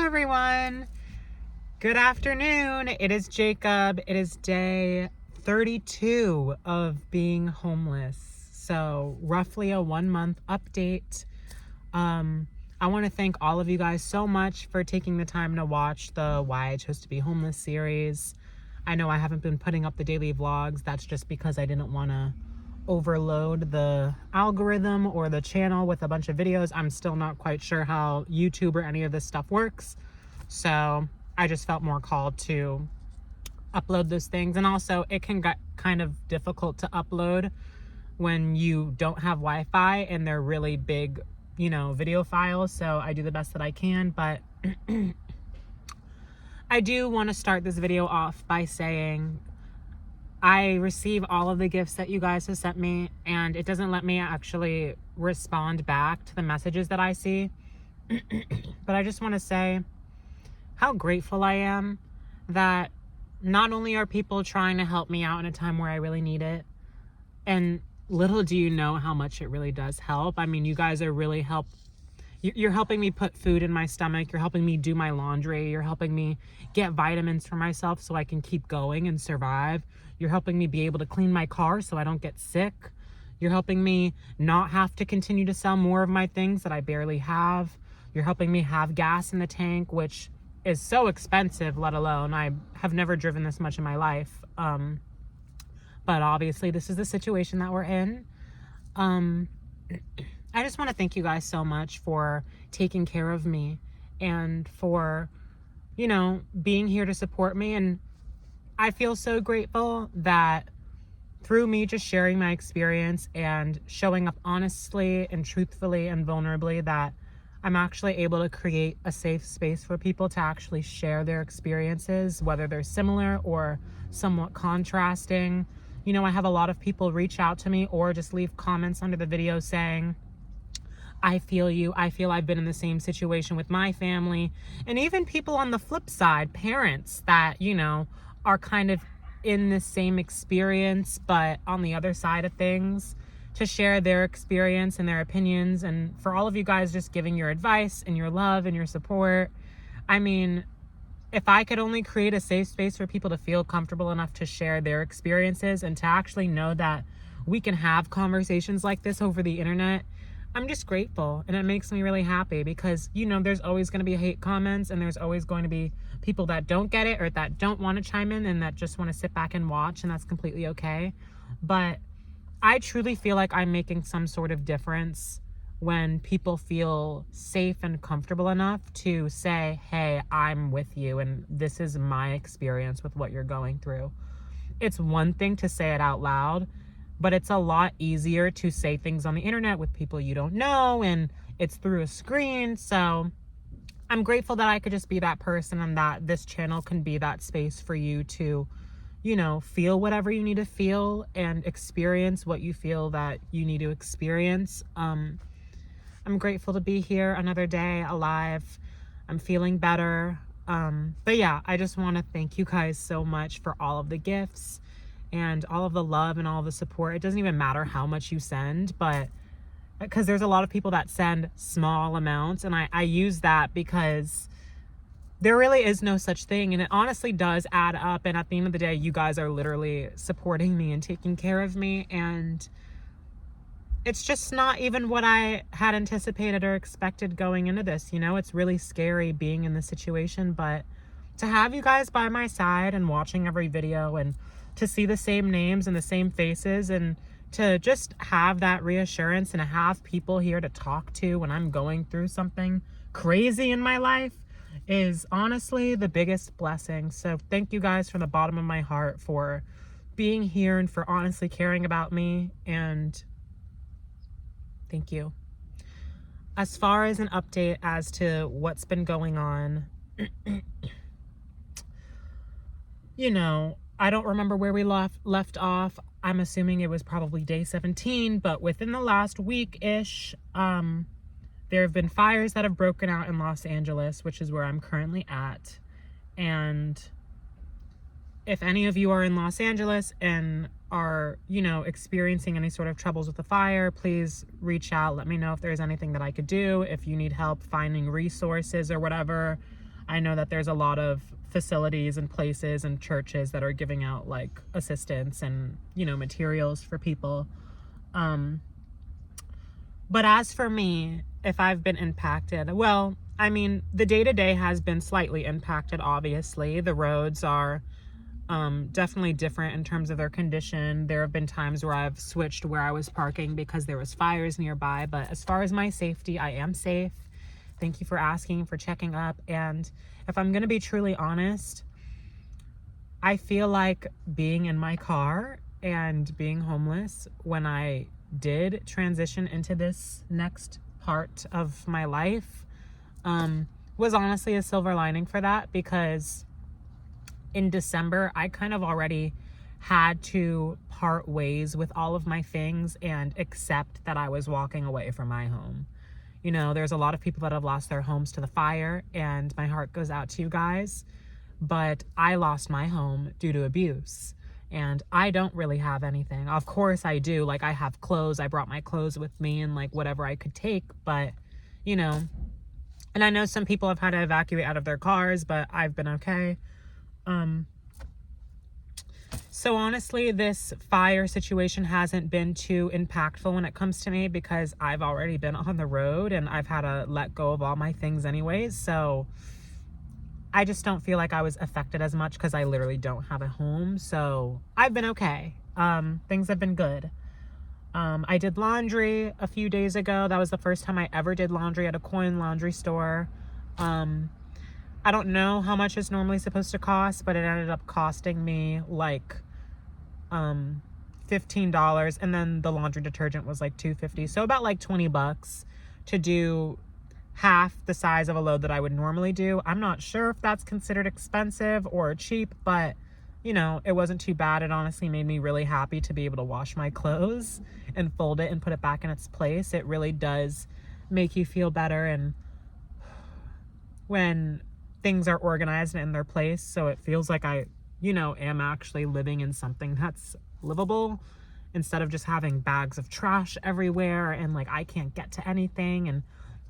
everyone. Good afternoon. It is Jacob. It is day 32 of being homeless. So roughly a 1-month update. I want to thank all of you guys so much for taking the time to watch the Why I Chose to Be Homeless series. I know I haven't been putting up the daily vlogs. That's just because I didn't want to overload the algorithm or the channel with a bunch of videos. I'm still not quite sure how YouTube or any of this stuff works. So I just felt more called to upload those things. And also it can get kind of difficult to upload when you don't have Wi-Fi and they're really big, video files. So I do the best that I can, but I do want to start this video off by saying I receive all of the gifts that you guys have sent me, and it doesn't let me actually respond back to the messages that I see. But I just want to say how grateful I am that not only are people trying to help me out in a time where I really need it, and little do you know how much it really does help. I mean, you guys are really you're helping me put food in my stomach. You're helping me do my laundry. You're helping me get vitamins for myself so I can keep going and survive. You're helping me be able to clean my car so I don't get sick. You're helping me not have to continue to sell more of my things that I barely have. You're helping me have gas in the tank, which is so expensive, let alone I have never driven this much in my life. But obviously this is the situation that we're in. I just want to thank you guys so much for taking care of me and for, being here to support me. And I feel so grateful that through me just sharing my experience and showing up honestly and truthfully and vulnerably, that I'm actually able to create a safe space for people to actually share their experiences, whether they're similar or somewhat contrasting. I have a lot of people reach out to me or just leave comments under the video saying, I feel you. I feel I've been in the same situation with my family. And even people on the flip side, parents that, are kind of in the same experience, but on the other side of things, to share their experience and their opinions. And for all of you guys just giving your advice and your love and your support. I mean, if I could only create a safe space for people to feel comfortable enough to share their experiences and to actually know that we can have conversations like this over the internet, I'm just grateful. And it makes me really happy because, there's always going to be hate comments and there's always going to be people that don't get it or that don't want to chime in and that just want to sit back and watch, and that's completely okay. But I truly feel like I'm making some sort of difference when people feel safe and comfortable enough to say, hey, I'm with you and this is my experience with what you're going through. It's one thing to say it out loud, but it's a lot easier to say things on the internet with people you don't know, and it's through a screen. So I'm grateful that I could just be that person and that this channel can be that space for you to, feel whatever you need to feel and experience what you feel that you need to experience. I'm grateful to be here another day alive. I'm feeling better. But yeah, I just want to thank you guys so much for all of the gifts and all of the love and all of the support. It doesn't even matter how much you send, but because there's a lot of people that send small amounts, and I use that because there really is no such thing. And it honestly does add up. And at the end of the day, you guys are literally supporting me and taking care of me. And it's just not even what I had anticipated or expected going into this. It's really scary being in this situation, but to have you guys by my side and watching every video and to see the same names and the same faces and to just have that reassurance and to have people here to talk to when I'm going through something crazy in my life is honestly the biggest blessing. So thank you guys from the bottom of my heart for being here and for honestly caring about me, and thank you. As far as an update as to what's been going on, I don't remember where we left off. I'm assuming it was probably day 17, but within the last week-ish, there have been fires that have broken out in Los Angeles, which is where I'm currently at. And if any of you are in Los Angeles and are, experiencing any sort of troubles with the fire, please reach out. Let me know if there's anything that I could do. If you need help finding resources or whatever, I know that there's a lot of facilities and places and churches that are giving out like assistance and, you know, materials for people. But as for me, if I've been impacted, well, I mean, the day-to-day has been slightly impacted, obviously. The roads are definitely different in terms of their condition. There have been times where I've switched where I was parking because there was fires nearby. But as far as my safety, I am safe. Thank you for asking, for checking up. And if I'm going to be truly honest, I feel like being in my car and being homeless when I did transition into this next part of my life was honestly a silver lining for that, because in December, I kind of already had to part ways with all of my things and accept that I was walking away from my home. You know, there's a lot of people that have lost their homes to the fire, and my heart goes out to you guys. But I lost my home due to abuse, and I don't really have anything. Of course I do. Like, I have clothes. I brought my clothes with me and like whatever I could take, but you know, and I know some people have had to evacuate out of their cars, but I've been okay. So honestly, this fire situation hasn't been too impactful when it comes to me, because I've already been on the road and I've had to let go of all my things anyways. So I just don't feel like I was affected as much because I literally don't have a home. So I've been okay. Things have been good. I did laundry a few days ago. That was the first time I ever did laundry at a coin laundry store. I don't know how much it's normally supposed to cost, but it ended up costing me like $15, and then the laundry detergent was like $2.50, so about like $20 to do half the size of a load that I would normally do. I'm not sure if that's considered expensive or cheap, but you know, it wasn't too bad. It honestly made me really happy to be able to wash my clothes and fold it and put it back in its place. It really does make you feel better, and when things are organized and in their place, so it feels like I, you know, am actually living in something that's livable, instead of just having bags of trash everywhere and like I can't get to anything and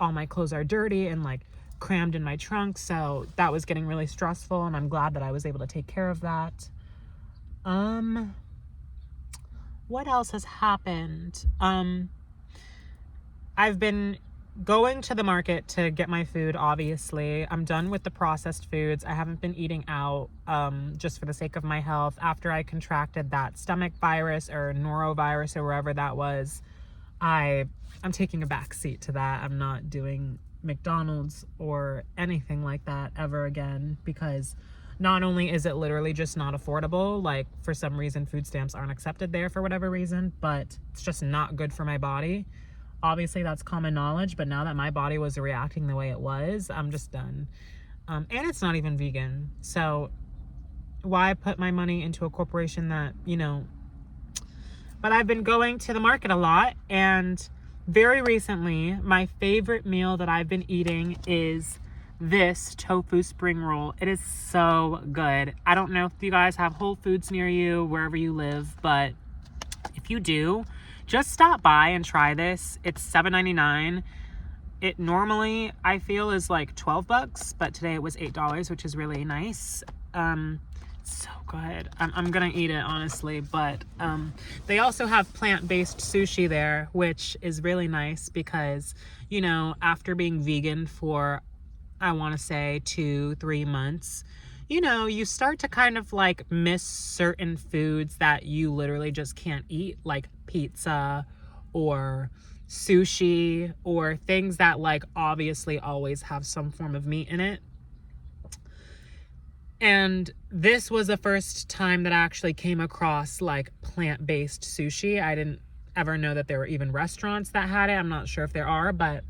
all my clothes are dirty and like crammed in my trunk. So that was getting really stressful, and I'm glad that I was able to take care of that. What else has happened? I've been going to the market to get my food, obviously. I'm done with the processed foods. I haven't been eating out just for the sake of my health. After I contracted that stomach virus or norovirus or wherever that was, I'm taking a back seat to that. I'm not doing McDonald's or anything like that ever again, because not only is it literally just not affordable, like for some reason food stamps aren't accepted there for whatever reason, but it's just not good for my body. Obviously that's common knowledge, but now that my body was reacting the way it was, I'm just done. And it's not even vegan. So why put my money into a corporation that, you know, but I've been going to the market a lot, and very recently, my favorite meal that I've been eating is this tofu spring roll. It is so good. I don't know if you guys have Whole Foods near you, wherever you live, but if you do, just stop by and try this. It's $7.99. It normally, I feel, is like $12, but today it was $8, which is really nice. So good. I'm gonna eat it, honestly, but they also have plant-based sushi there, which is really nice because, you know, after being vegan for, I want to say 2-3 months, you know, you start to kind of like miss certain foods that you literally just can't eat, like pizza or sushi or things that like obviously always have some form of meat in it. And this was the first time that I actually came across like plant-based sushi. I didn't ever know that there were even restaurants that had it. I'm not sure if there are, but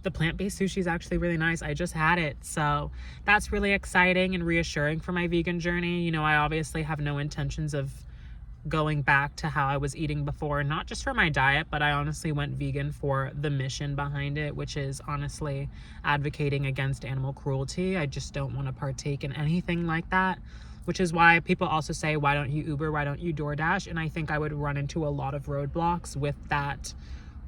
the plant-based sushi is actually really nice. I just had it. So that's really exciting and reassuring for my vegan journey. You know, I obviously have no intentions of going back to how I was eating before, not just for my diet, but I honestly went vegan for the mission behind it, which is honestly advocating against animal cruelty. I just don't want to partake in anything like that, which is why people also say, why don't you Uber? Why don't you DoorDash? And I think I would run into a lot of roadblocks with that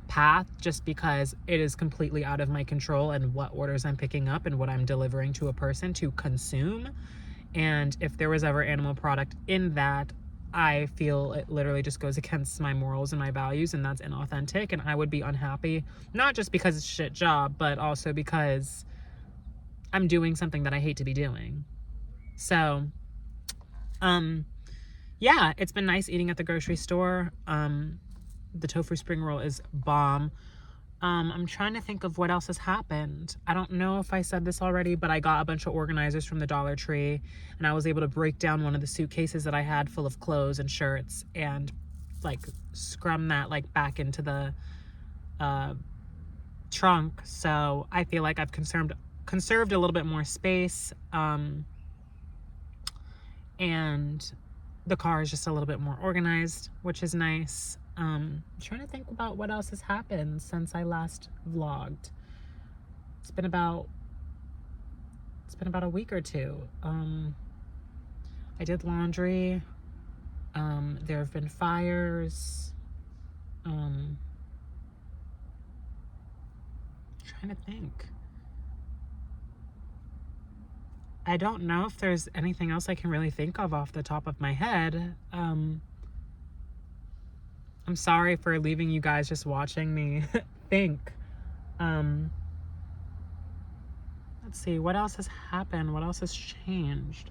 path just because it is completely out of my control and what orders I'm picking up and what I'm delivering to a person to consume. And if there was ever animal product in that, I feel it literally just goes against my morals and my values, and that's inauthentic, and I would be unhappy, not just because it's a shit job, but also because I'm doing something that I hate to be doing. So, yeah, it's been nice eating at the grocery store. The tofu spring roll is bomb. I'm trying to think of what else has happened. I don't know if I said this already, but I got a bunch of organizers from the Dollar Tree, and I was able to break down one of the suitcases that I had full of clothes and shirts and like scrum that like back into the trunk. So I feel like I've conserved a little bit more space, and the car is just a little bit more organized, which is nice. I'm trying to think about what else has happened since I last vlogged. It's been about a week or two. I did laundry. There have been fires. Trying to think. I don't know if there's anything else I can really think of off the top of my head. I'm sorry for leaving you guys just watching me think. Let's see, what else has happened? What else has changed?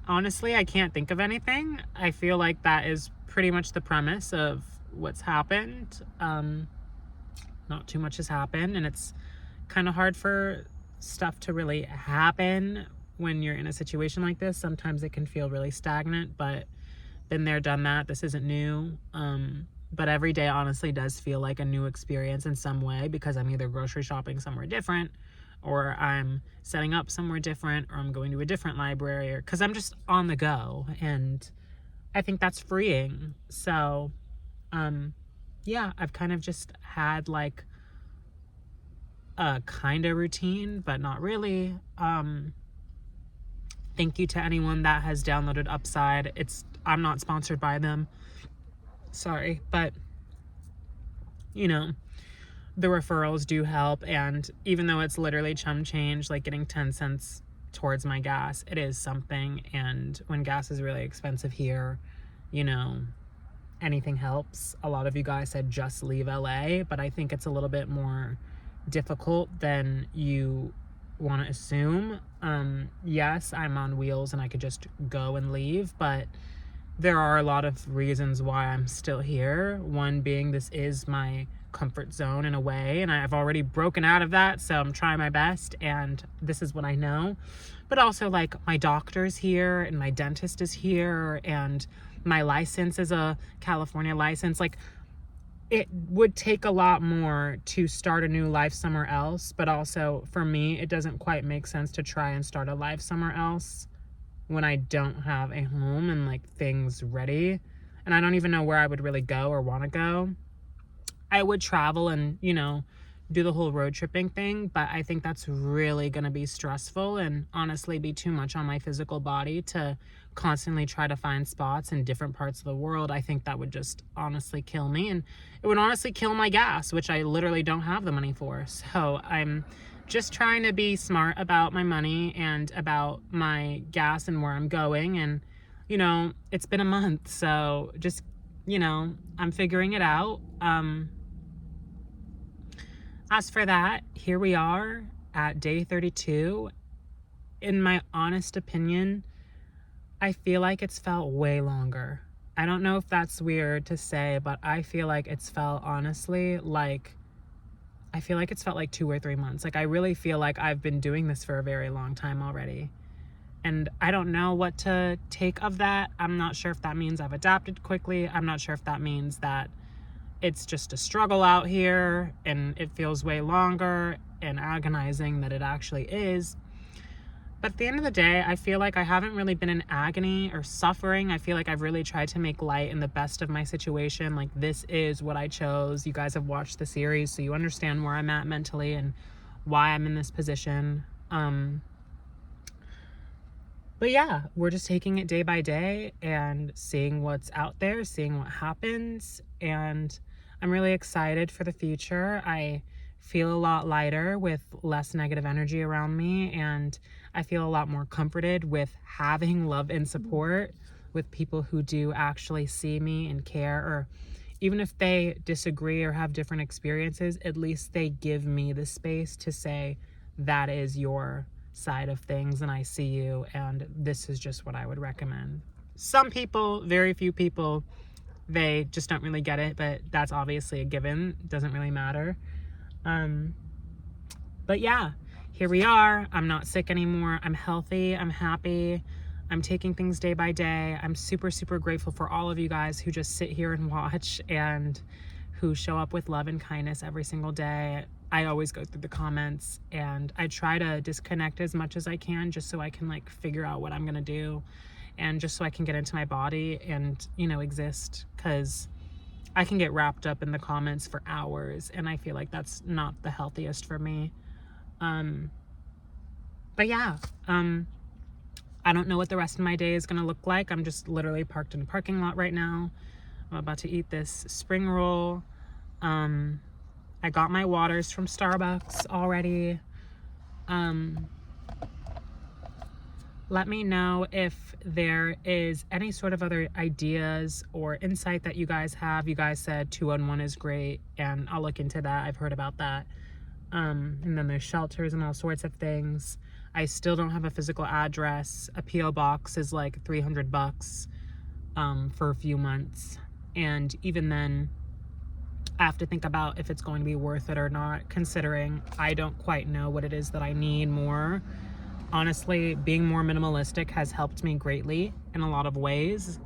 Honestly, I can't think of anything. I feel like that is pretty much the premise of what's happened. Not too much has happened, and it's kind of hard for stuff to really happen when you're in a situation like this. Sometimes it can feel really stagnant, but been there, done that. This isn't new. But every day honestly does feel like a new experience in some way, because I'm either grocery shopping somewhere different, or I'm setting up somewhere different, or I'm going to a different library, or because I'm just on the go, and I think that's freeing. So yeah, I've kind of just had like a kind of routine, but not really. Thank you to anyone that has downloaded Upside. I'm not sponsored by them. Sorry, but you know, the referrals do help, and even though it's literally chum change, like getting 10 cents towards my gas, it is something. And when gas is really expensive here, you know, anything helps. A lot of you guys said just leave LA, but I think it's a little bit more difficult than you want to assume. Yes, I'm on wheels and I could just go and leave, but there are a lot of reasons why I'm still here. One being, this is my comfort zone in a way, and I've already broken out of that, so I'm trying my best, and this is what I know. But also, like, my doctor's here, and my dentist is here, and my license is a California license. Like, it would take a lot more to start a new life somewhere else, but also for me, it doesn't quite make sense to try and start a life somewhere else when I don't have a home and like things ready, and I don't even know where I would really go or want to go. I would travel and, you know, do the whole road tripping thing, but I think that's really going to be stressful and honestly be too much on my physical body to constantly try to find spots in different parts of the world. I think that would just honestly kill me, and it would honestly kill my gas, which I literally don't have the money for. So I'm just trying to be smart about my money and about my gas and where I'm going. And, you know, it's been a month, so just, you know, I'm figuring it out. As for that, here we are at day 32. In my honest opinion, I feel like it's felt way longer. I don't know if that's weird to say, but I feel like it's felt honestly like, I feel like it's felt like 2 or 3 months. Like, I really feel like I've been doing this for a very long time already. And I don't know what to take of that. I'm not sure if that means I've adapted quickly. I'm not sure if that means that it's just a struggle out here and it feels way longer and agonizing than it actually is. But at the end of the day, I feel like I haven't really been in agony or suffering. I feel like I've really tried to make light in the best of my situation. Like, this is what I chose. You guys have watched the series, so you understand where I'm at mentally and why I'm in this position. But yeah, we're just taking it day by day and seeing what's out there, seeing what happens. And I'm really excited for the future. I feel a lot lighter with less negative energy around me. And I feel a lot more comforted with having love and support with people who do actually see me and care. Or even if they disagree or have different experiences, at least they give me the space to say, that is your side of things and I see you, and this is just what I would recommend. Some people, very few people, they just don't really get it, but that's obviously a given. It doesn't really matter. But yeah, here we are. I'm not sick anymore. I'm healthy. I'm happy. I'm taking things day by day. I'm super, super grateful for all of you guys who just sit here and watch and who show up with love and kindness every single day. I always go through the comments and I try to disconnect as much as I can just so I can like figure out what I'm gonna do and just so I can get into my body and, you know, exist, because I can get wrapped up in the comments for hours and I feel like that's not the healthiest for me. But yeah, I don't know what the rest of my day is gonna look like. I'm just literally parked in a parking lot right now. I'm about to eat this spring roll. I got my waters from Starbucks already. Let me know if there is any sort of other ideas or insight that you guys have. You guys said 2-on-1 is great, and I'll look into that. I've heard about that. And then there's shelters and all sorts of things. I still don't have a physical address. A P.O. box is like $300 for a few months. And even then, I have to think about if it's going to be worth it or not, considering I don't quite know what it is that I need more. Honestly, being more minimalistic has helped me greatly in a lot of ways.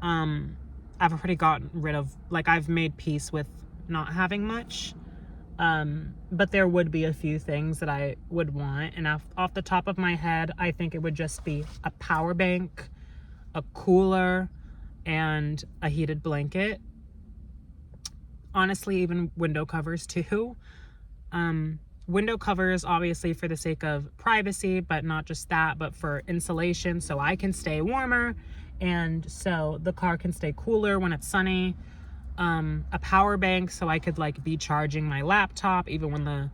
I've already gotten rid of, like, I've made peace with not having much. But there would be a few things that I would want. And off the top of my head, I think it would just be a power bank, a cooler, and a heated blanket. Honestly, even window covers too. Window covers, obviously, for the sake of privacy, but not just that, but for insulation, so I can stay warmer and so the car can stay cooler when it's sunny. A power bank so I could like be charging my laptop even when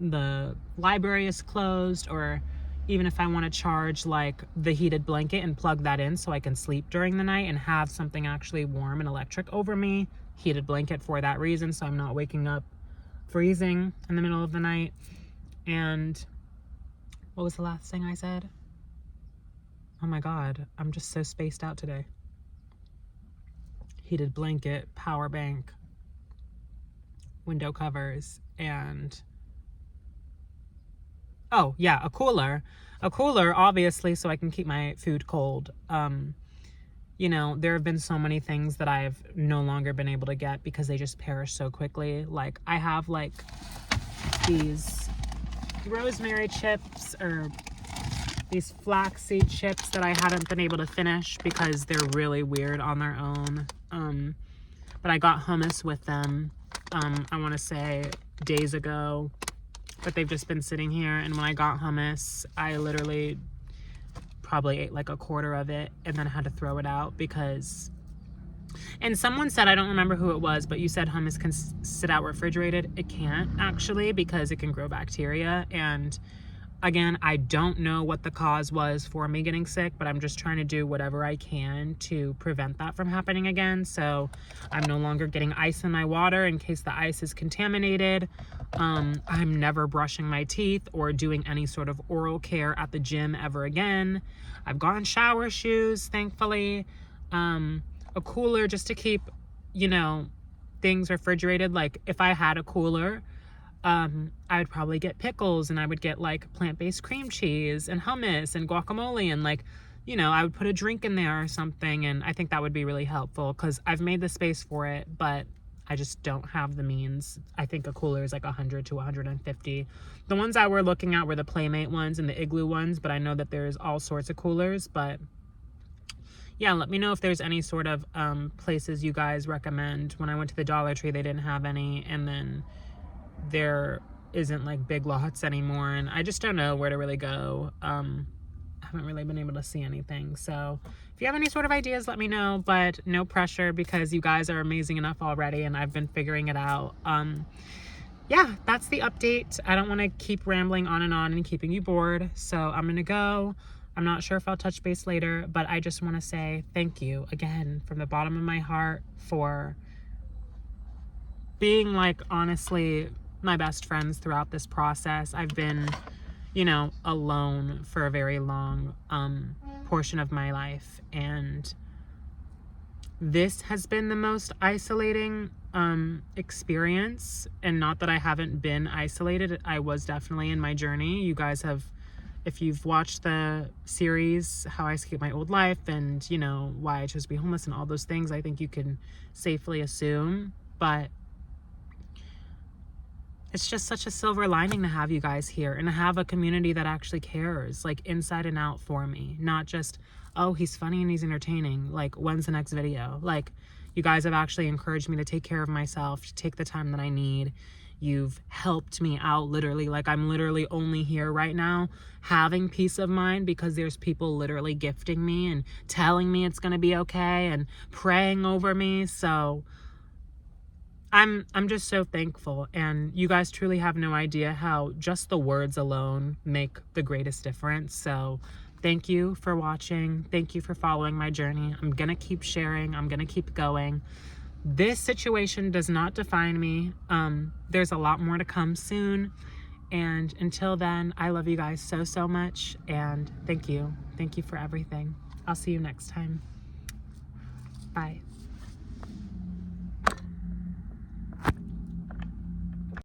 the library is closed, or even if I want to charge like the heated blanket and plug that in so I can sleep during the night and have something actually warm and electric over me. Heated blanket for that reason, so I'm not waking up freezing in the middle of the night. And what was the last thing I said? Oh my God, I'm just so spaced out today. Heated blanket, power bank, window covers, and oh yeah, a cooler, obviously, so I can keep my food cold. There have been so many things that I've no longer been able to get because they just perish so quickly. Like, I have like these rosemary chips or these flaxseed chips that I hadn't been able to finish because they're really weird on their own. But I got hummus with them, I want to say days ago, but they've just been sitting here. And when I got hummus, I literally probably ate like a quarter of it and then I had to throw it out because, and someone said, I don't remember who it was, but you said hummus can sit out refrigerated. It can't actually, because it can grow bacteria. And again, I don't know what the cause was for me getting sick, but I'm just trying to do whatever I can to prevent that from happening again. So I'm no longer getting ice in my water in case the ice is contaminated. I'm never brushing my teeth or doing any sort of oral care at the gym ever again. I've gotten shower shoes, thankfully. A cooler just to keep, things refrigerated. Like, if I had a cooler, I would probably get pickles and I would get like plant-based cream cheese and hummus and guacamole and like, I would put a drink in there or something. And I think that would be really helpful because I've made the space for it, but I just don't have the means. I think a cooler is like 100 to 150. The ones that we're looking at were the Playmate ones and the Igloo ones, but I know that there's all sorts of coolers. But yeah, let me know if there's any sort of places you guys recommend. When I went to the Dollar Tree, they didn't have any, and then there isn't like Big Lots anymore, and I just don't know where to really go. haven't really been able to see anything. So if you have any sort of ideas, let me know, but no pressure because you guys are amazing enough already and I've been figuring it out. Yeah, that's the update. I don't want to keep rambling on and keeping you bored. So I'm going to go. I'm not sure if I'll touch base later, but I just want to say thank you again from the bottom of my heart for being like, honestly, my best friends throughout this process. I've been, you know, alone for a very long portion of my life, and this has been the most isolating experience. And not that I haven't been isolated, I was definitely in my journey. You guys have, if you've watched the series How I Escaped My Old Life and, you know, why I chose to be homeless and all those things, I think you can safely assume. But it's just such a silver lining to have you guys here and to have a community that actually cares, like inside and out for me. Not just, oh, he's funny and he's entertaining. Like, when's the next video? Like, you guys have actually encouraged me to take care of myself, to take the time that I need. You've helped me out literally. Like, I'm literally only here right now having peace of mind because there's people literally gifting me and telling me it's going to be okay and praying over me. So I'm just so thankful, and you guys truly have no idea how just the words alone make the greatest difference. So thank you for watching. Thank you for following my journey. I'm going to keep sharing. I'm going to keep going. This situation does not define me. There's a lot more to come soon. And until then, I love you guys so, so much. And thank you. Thank you for everything. I'll see you next time. Bye.